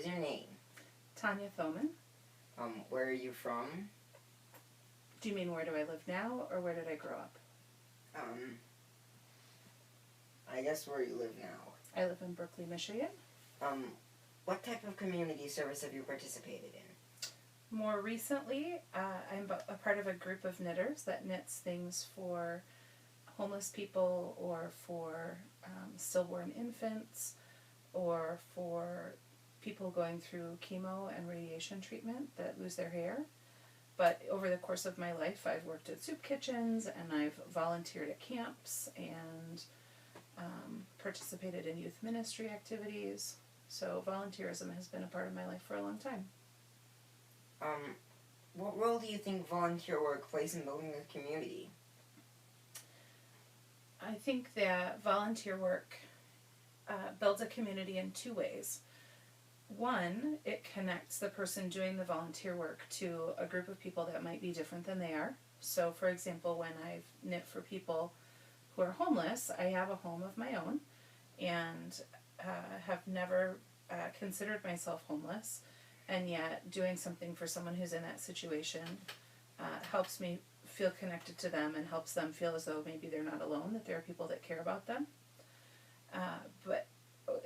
is your name? Tanya T. Where are you from? Do you mean where do I live now, or where did I grow up? I guess where you live now. I live in Berkeley, Michigan. What type of community service have you participated in? More recently, I'm a part of a group of knitters that knits things for homeless people or for stillborn infants or for people going through chemo and radiation treatment that lose their hair. But over the course of my life, I've worked at soup kitchens and I've volunteered at camps and participated in youth ministry activities. So volunteerism has been a part of my life for a long time. What role do you think volunteer work plays in building a community? I think that volunteer work builds a community in two ways. One, it connects the person doing the volunteer work to a group of people that might be different than they are. So, for example, when I've knit for people who are homeless, I have a home of my own and have never considered myself homeless, and yet doing something for someone who's in that situation helps me feel connected to them and helps them feel as though maybe they're not alone, that there are people that care about them.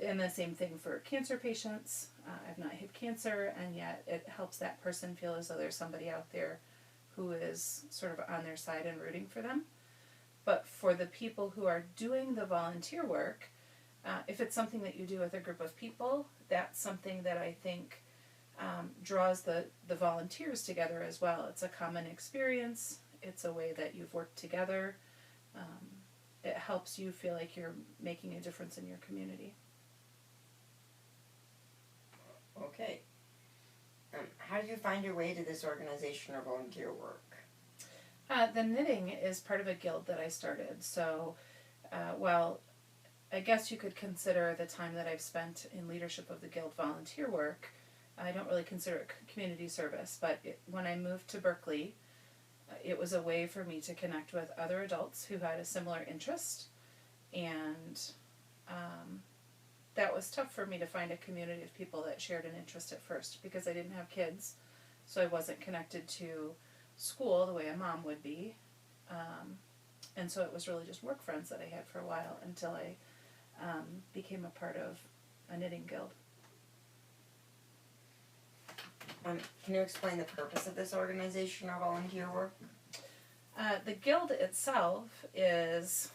And the same thing for cancer patients. I've not had cancer, and yet it helps that person feel as though there's somebody out there who is sort of on their side and rooting for them. But for the people who are doing the volunteer work, if it's something that you do with a group of people, that's something that I think draws the volunteers together as well. It's a common experience. It's a way that you've worked together. It helps you feel like you're making a difference in your community. Okay. How did you find your way to this organization or volunteer work? The knitting is part of a guild that I started. So, well, I guess you could consider the time that I've spent in leadership of the guild volunteer work. I don't really consider it community service, but when I moved to Berkeley, it was a way for me to connect with other adults who had a similar interest, and that was tough for me to find a community of people that shared an interest at first because I didn't have kids, so I wasn't connected to school the way a mom would be, and so it was really just work friends that I had for a while until I became a part of a knitting guild. Can you explain the purpose of this organization or volunteer work? The guild itself is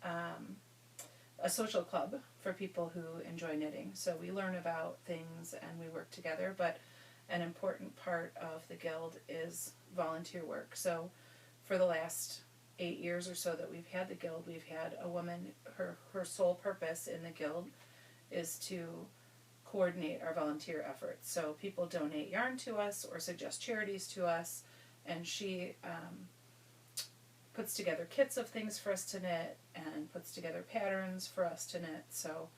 a social club for people who enjoy knitting. So we learn about things and we work together, but an important part of the guild is volunteer work. So for the last 8 years or so that we've had the guild, we've had a woman, her sole purpose in the guild is to coordinate our volunteer efforts. So people donate yarn to us or suggest charities to us, and she puts together kits of things for us to knit and puts together patterns for us to knit so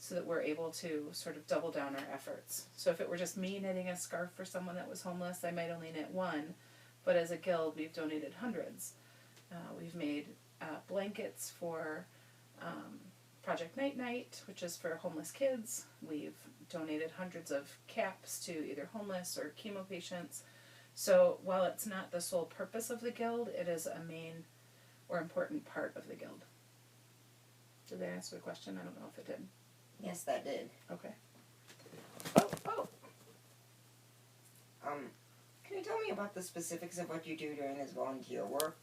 that we're able to sort of double down our efforts. So if it were just me knitting a scarf for someone that was homeless, I might only knit one, but as a guild we've donated hundreds. We've made blankets for Project Night Night, which is for homeless kids. We've donated hundreds of caps to either homeless or chemo patients. So while it's not the sole purpose of the guild, it is a main or important part of the guild. Did that answer the question? I don't know if it did. Yes, that did. Okay. Can you tell me about the specifics of what you do during this volunteer work?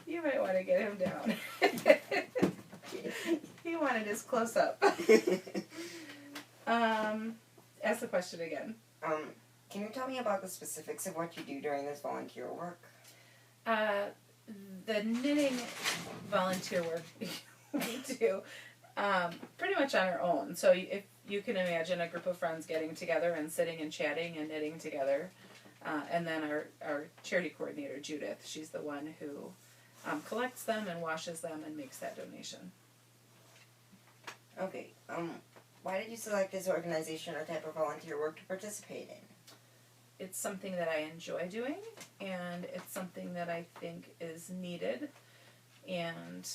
You might want to get him down. He wanted his close up. Ask the question again. Can you tell me about the specifics of what you do during this volunteer work? The knitting volunteer work we do pretty much on our own. So if you can imagine a group of friends getting together and sitting and chatting and knitting together. And then our charity coordinator, Judith, she's the one who collects them and washes them and makes that donation. Okay. Why did you select this organization or type of volunteer work to participate in? It's something that I enjoy doing, and it's something that I think is needed, and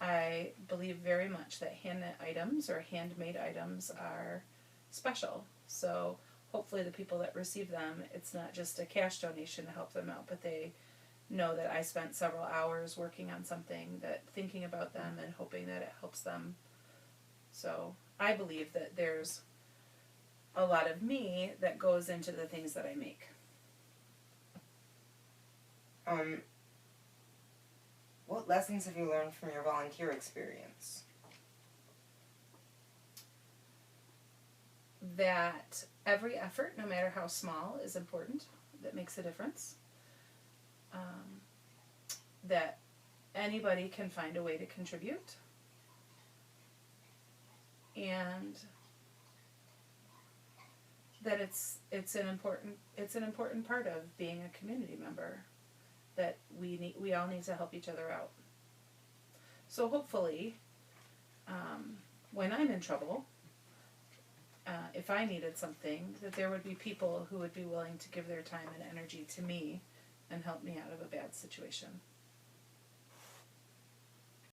I believe very much that hand knit items or handmade items are special. So hopefully the people that receive them, it's not just a cash donation to help them out, but they know that I spent several hours working on something, that thinking about them and hoping that it helps them. So I believe that there's a lot of me that goes into the things that I make. What lessons have you learned from your volunteer experience? That every effort, no matter how small, is important, that makes a difference. That anybody can find a way to contribute. And that it's an important part of being a community member, that we all need to help each other out. So hopefully, when I'm in trouble, if I needed something, that there would be people who would be willing to give their time and energy to me and help me out of a bad situation.